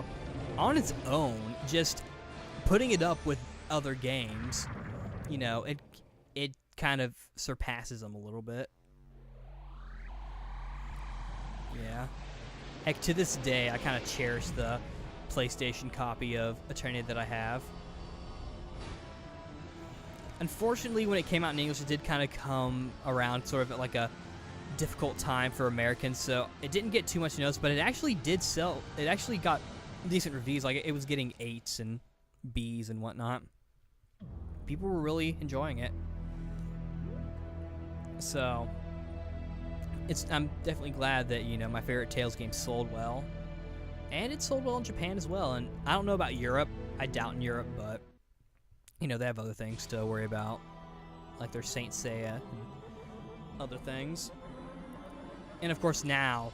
know, on its own, just putting it up with other games, you know, it kind of surpasses them a little bit. Yeah. Heck, to this day, I kind of cherish the PlayStation copy of Eternia that I have. Unfortunately, when it came out in English, it did kind of come around sort of at like a difficult time for Americans, so it didn't get too much notice, but it actually did sell. It actually got decent reviews. Like, it was getting 8s and Bs and whatnot. People were really enjoying it. So, I'm definitely glad that, you know, my favorite Tales game sold well. And it sold well in Japan as well. And I don't know about Europe. I doubt in Europe, but, you know, they have other things to worry about. Like their Saint Seiya and other things. And of course now,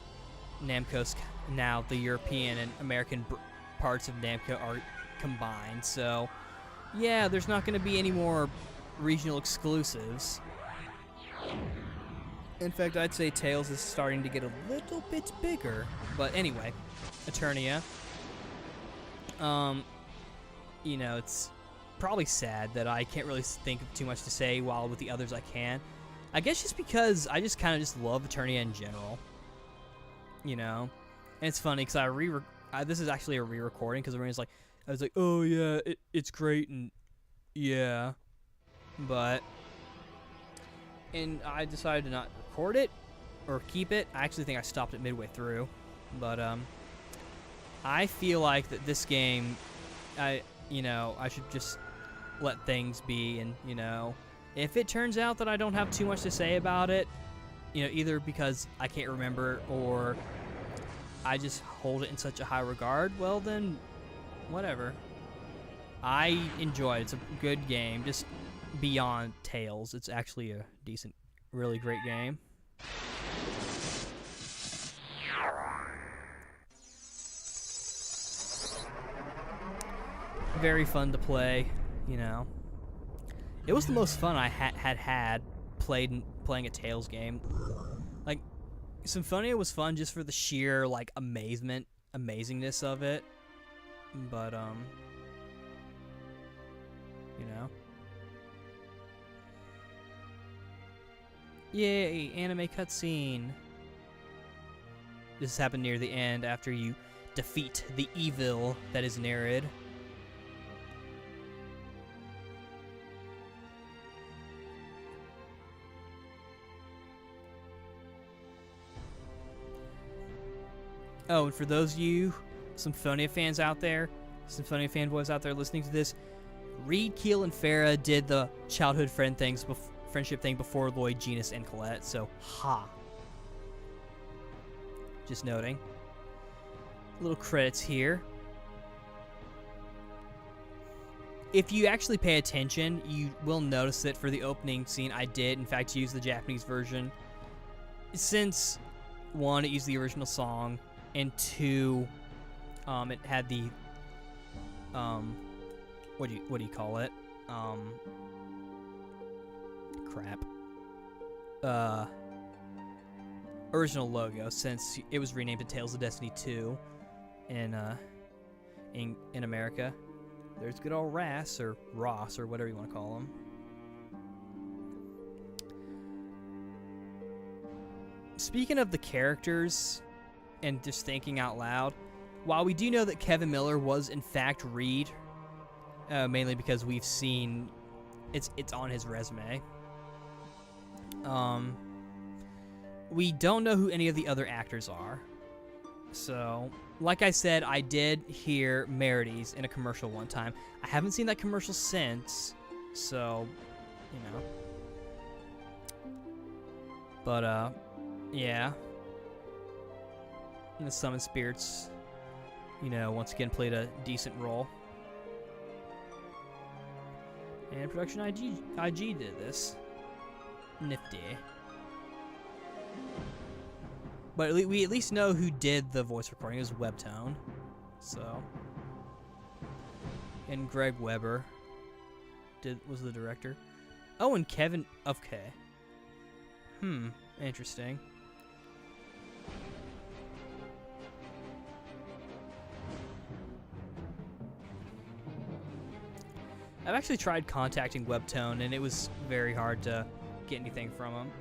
now the European and American parts of Namco are combined. So, yeah, there's not going to be any more regional exclusives. In fact, I'd say Tales is starting to get a little bit bigger. But anyway, Eternia. You know, it's probably sad that I can't really think of too much to say, while with the others I can. I guess just because I just kind of just love Eternia in general. You know? And it's funny because this is actually a re-recording because I was like, oh yeah, it's great and yeah. But, and I decided to not record it or keep it. I actually think I stopped it midway through. But, I feel like that this game, you know, I should just let things be, and, you know, if it turns out that I don't have too much to say about it, you know, either because I can't remember or I just hold it in such a high regard, well then, whatever. I enjoy it. It's a good game, just beyond Tales. It's actually a decent, really great game. Very fun to play, you know. It was the most fun I had playing a Tales game. Like, Symphonia was fun just for the sheer, like, amazingness of it. But, you know. Yay, anime cutscene. This happened near the end after you defeat the evil that is Nerid. Oh, and for those of you Symphonia fans out there, Symphonia fanboys out there listening to this, Reed, Keel, and Farah did the childhood friendship thing before Lloyd, Genus, and Colette, so ha. Just noting. Little credits here. If you actually pay attention, you will notice that for the opening scene, I did, in fact, use the Japanese version. Since, one, it used the original song, and two, it had the, what do you call it? Original logo, since it was renamed to Tales of Destiny 2 in America. There's good old Ras, or Ross, or whatever you want to call him. Speaking of the characters, and just thinking out loud, while we do know that Kevin Miller was in fact Reed, mainly because we've seen it's on his resume, we don't know who any of the other actors are. So, like I said, I did hear Merides in a commercial one time. I haven't seen that commercial since, so, you know. But, yeah. And the Summon Spirits, you know, once again played a decent role. And Production IG did this. Nifty. But we at least know who did the voice recording. It was Webtone. So. And Greg Weber was the director. Oh, and Kevin. Okay. Interesting. I've actually tried contacting Webtone, and it was very hard to get anything from him.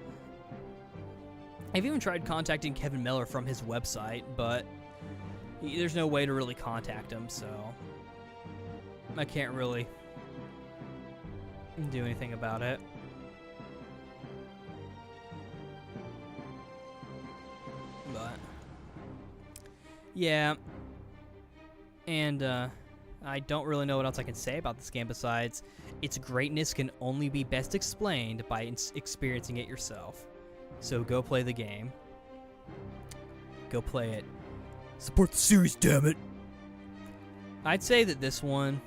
I've even tried contacting Kevin Miller from his website, but there's no way to really contact him, so I can't really do anything about it. But yeah, and I don't really know what else I can say about this game besides its greatness can only be best explained by experiencing it yourself. So go play the game. Go play it. Support the series, damn it. I'd say that this one,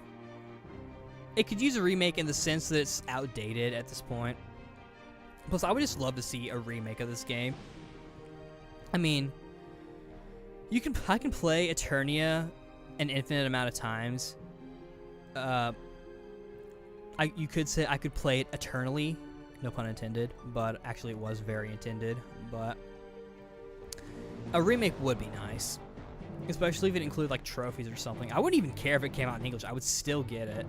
it could use a remake in the sense that it's outdated at this point. Plus, I would just love to see a remake of this game. I mean, I can play Eternia an infinite amount of times. You could say I could play it eternally, no pun intended, but actually it was very intended. But a remake would be nice, especially if it included like trophies or something. I wouldn't even care if it came out in English. I would still get it.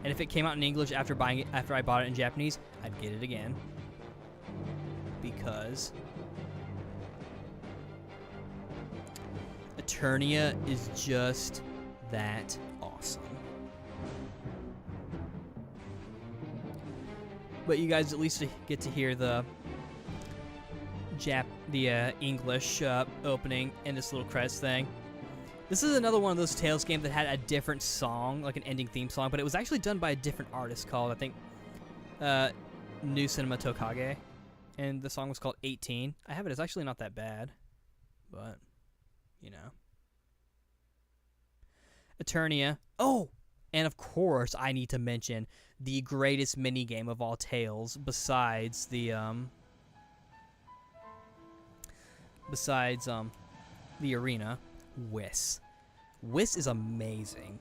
And if it came out in English after I bought it in Japanese, I'd get it again. Because Eternia is just that awesome. But you guys at least get to hear the English opening and this little credits thing. This is another one of those Tales games that had a different song, like an ending theme song, but it was actually done by a different artist called, I think, New Cinema Tokage. And the song was called 18. I have it. It's actually not that bad. But, you know. Eternia. Oh! And of course, I need to mention the greatest minigame of all Tales besides the arena, Whis. Whis is amazing.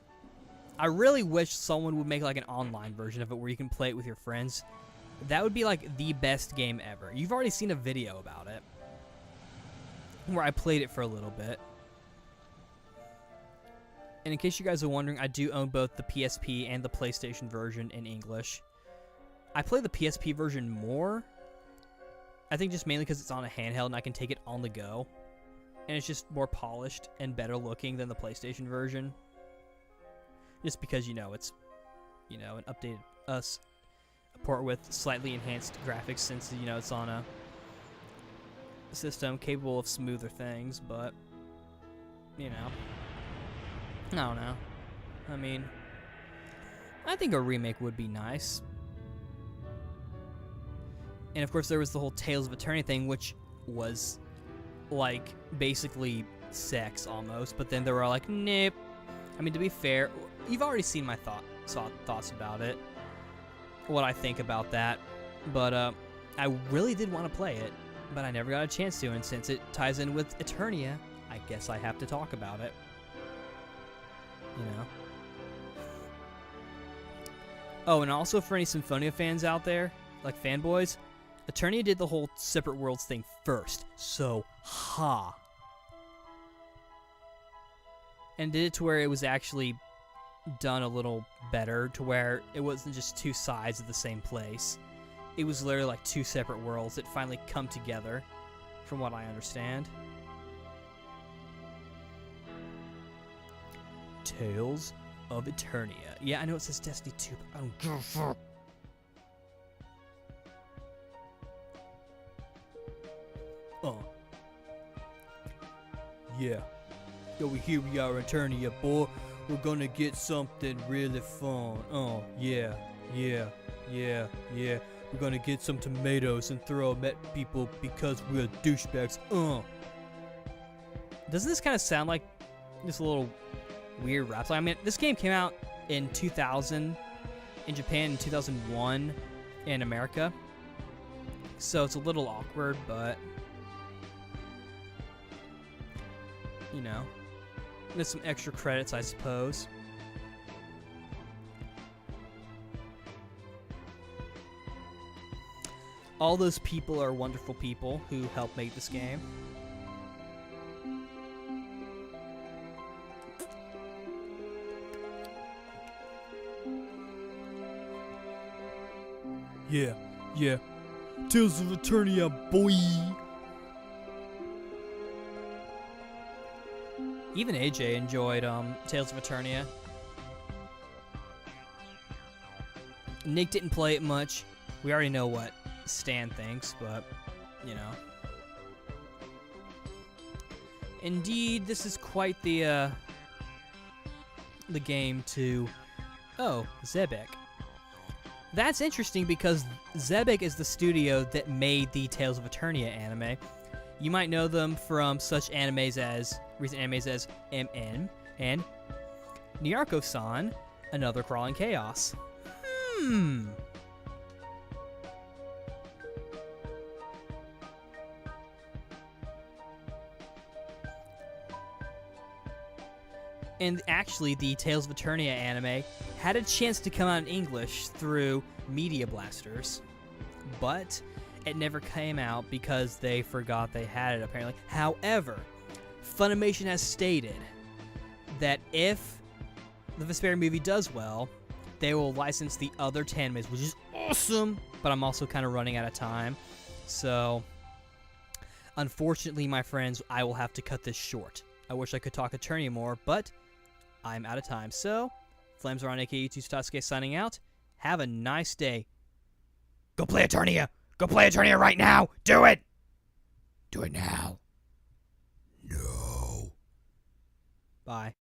I really wish someone would make like an online version of it where you can play it with your friends. That would be like the best game ever. You've already seen a video about it where I played it for a little bit. And in case you guys are wondering, I do own both the PSP and the PlayStation version in English. I play the PSP version more. I think just mainly because it's on a handheld and I can take it on the go. And it's just more polished and better looking than the PlayStation version. Just because, you know, it's, you know, an updated a port with slightly enhanced graphics since, you know, it's on a system capable of smoother things, but, you know. I don't know. I mean, I think a remake would be nice. And of course there was the whole Tales of Eternia thing, which was like basically sex almost, but then they were like, nope. I mean, to be fair, you've already seen my thoughts about it, what I think about that, but I really did want to play it, but I never got a chance to, and since it ties in with Eternia, I guess I have to talk about it. You know. Oh, and also for any Symphonia fans out there, like fanboys, Eternia did the whole separate worlds thing first, so ha. And did it to where it was actually done a little better, to where it wasn't just two sides of the same place. It was literally like two separate worlds that finally come together, from what I understand. Tales of Eternia. Yeah, I know it says Destiny 2, but I don't give a fuck. Yeah. Yo, here we are, Eternia, boy. We're gonna get something really fun. Yeah. We're gonna get some tomatoes and throw them at people because we're douchebags. Doesn't this kind of sound like this little weird rap song? I mean, this game came out in 2000 in Japan, in 2001 in America, so it's a little awkward, but you know, there's some extra credits, I suppose. All those people are wonderful people who helped make this game. Yeah, yeah. Tales of Eternia, boy. Even AJ enjoyed Tales of Eternia. Nick didn't play it much. We already know what Stan thinks, but, you know. Indeed, this is quite the game to... Oh, Zebek. That's interesting because Zebek is the studio that made the Tales of Eternia anime. You might know them from such recent animes as MM and Nyarko-san, Another Crawling Chaos. And actually, the Tales of Eternia anime had a chance to come out in English through Media Blasters, but it never came out because they forgot they had it, apparently. However, Funimation has stated that if the Vesperia movie does well, they will license the other 10 animes, which is awesome, but I'm also kind of running out of time. So, unfortunately, my friends, I will have to cut this short. I wish I could talk Eternia more, but I'm out of time. So, Flamesron, aka Sasuke, signing out. Have a nice day. Go play Eternia! Go play Eternia right now! Do it! Do it now. No. Bye.